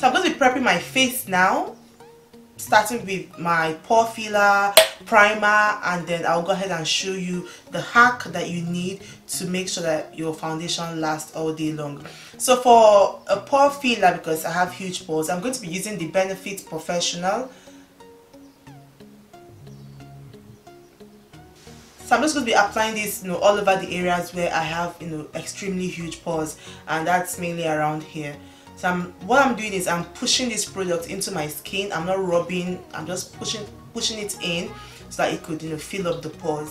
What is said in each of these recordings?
So I'm going to be prepping my face now, starting with my pore filler, primer, and then I'll go ahead and show you the hack that you need to make sure that your foundation lasts all day long. So for a pore filler, because I have huge pores, I'm going to be using the Benefit Professional. So I'm just going to be applying this, all over the areas where I have, extremely huge pores, and that's mainly around here. So what I'm doing is I'm pushing this product into my skin. I'm not rubbing, I'm just pushing it in so that it could, fill up the pores.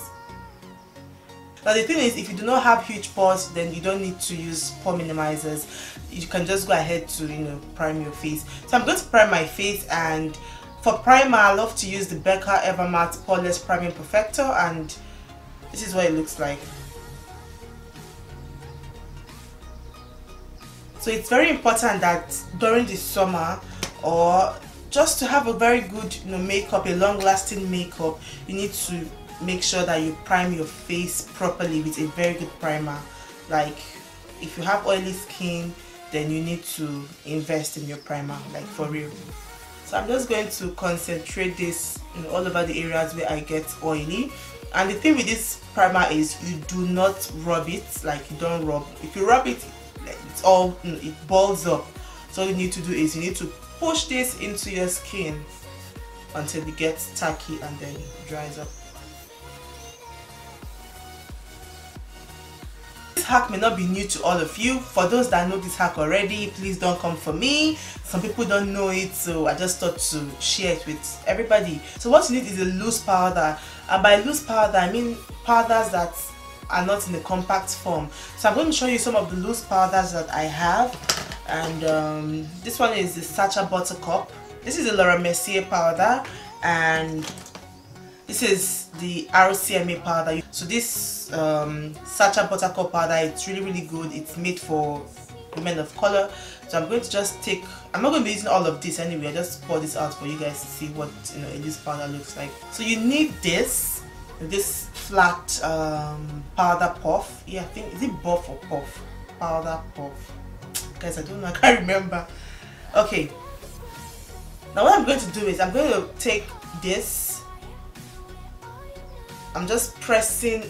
Now the thing is, if you do not have huge pores, then you don't need to use pore minimizers. You can just go ahead to, prime your face. So I'm going to prime my face, and for primer, I love to use the BECCA EVERMATTE Poreless Priming Perfector, and this is what it looks like. So it's very important that during the summer, or just to have a very good makeup, a long-lasting makeup, you need to make sure that you prime your face properly with a very good primer. Like if you have oily skin, then you need to invest in your primer, like for real. So I'm just going to concentrate this all over the areas where I get oily. And the thing with this primer is you do not rub it, like you don't rub. If you rub it, it's all, it balls up. So all you need to do is you need to push this into your skin until it gets tacky and then dries up. This hack may not be new to all of you. For those that know this hack already, please don't come for me. Some people don't know it, so I just thought to share it with everybody. So what you need is a loose powder, and by loose powder I mean powders that are not in a compact form. So I'm going to show you some of the loose powders that I have, and this one is the SACHA BUTTERCUP. This is the Laura Mercier powder, and this is the RCMA powder. So this SACHA BUTTERCUP powder, it's really good. It's made for women of color. So I'm going to just take, I'm not going to be using all of this anyway. I just pour this out for you guys to see what a loose powder looks like. So you need this flat powder puff. Yeah, I think, is it buff or puff? Powder puff. Guys, I don't know, I can't remember. Okay, now what I'm going to do is I'm going to take this, I'm just pressing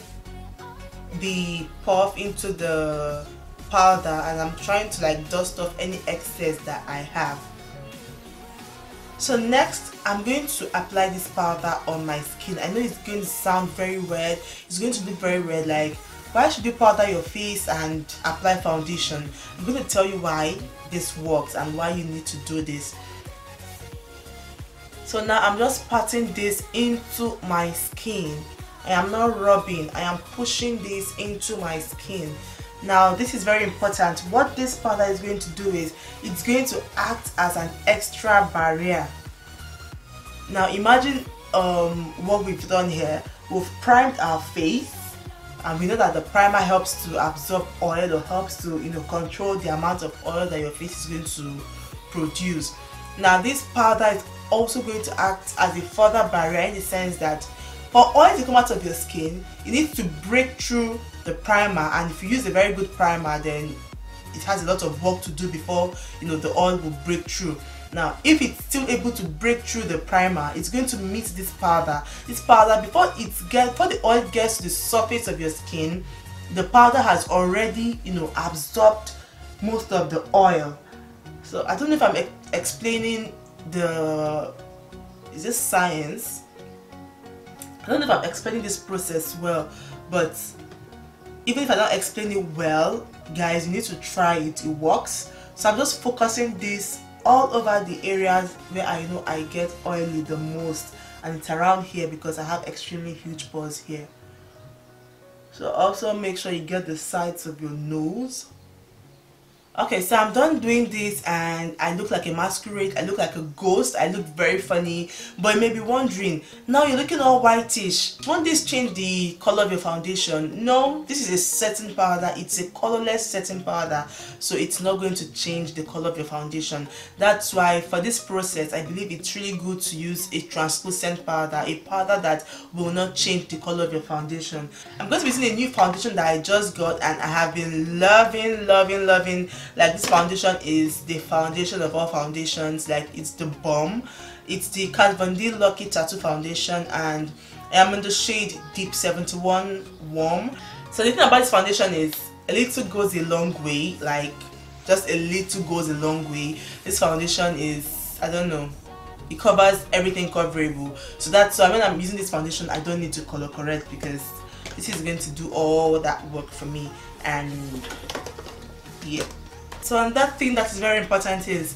the puff into the powder, and I'm trying to like dust off any excess that I have. So next, I'm going to apply this powder on my skin. I know it's going to sound very weird, it's going to look very weird, like why should you powder your face and apply foundation? I'm going to tell you why this works and why you need to do this. So now I'm just patting this into my skin. I am not rubbing, I am pushing this into my skin. Now this is very important. What this powder is going to do is it's going to act as an extra barrier. Now imagine what we've done here. We've primed our face, and we know that the primer helps to absorb oil, or helps to control the amount of oil that your face is going to produce. Now this powder is also going to act as a further barrier, in the sense that for oil to come out of your skin, you need to break through the primer, and if you use a very good primer, then it has a lot of work to do before the oil will break through. Now if it's still able to break through the primer, it's going to meet this powder. This powder, before the oil gets to the surface of your skin, the powder has already absorbed most of the oil. So I don't know if I'm explaining is this science? I don't know if I'm explaining this process well, but even if I don't explain it well, guys, you need to try it. It works. So I'm just focusing this all over the areas where I know I get oily the most, and it's around here because I have extremely huge pores here. So also make sure you get the sides of your nose. Okay, so I'm done doing this, and I look like a masquerade, I look like a ghost, I look very funny. But you may be wondering, now you're looking all whitish, won't this change the color of your foundation? No, this is a setting powder, it's a colorless setting powder, so it's not going to change the color of your foundation. That's why for this process, I believe it's really good to use a translucent powder, a powder that will not change the color of your foundation. I'm going to be using a new foundation that I just got, and I have been loving Like, this foundation is the foundation of all foundations. Like, it's the bomb. It's the KATVOND Lucky Tattoo Foundation, and I am in the shade Deep 71 Warm. So the thing about this foundation is a little goes a long way. Like, just a little goes a long way. This foundation is, I don't know, it covers everything coverable. So that's why when I'm using this foundation, I don't need to color correct, because this is going to do all that work for me. And yeah, so another thing that is very important is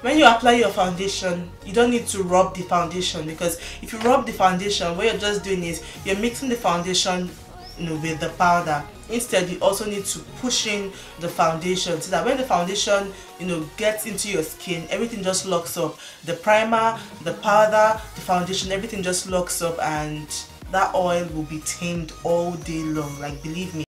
when you apply your foundation, you don't need to rub the foundation, because if you rub the foundation, what you're just doing is you're mixing the foundation, with the powder. Instead, you also need to push in the foundation, so that when the foundation gets into your skin, everything just locks up. The primer, the powder, the foundation, everything just locks up, and that oil will be tamed all day long. Like, believe me.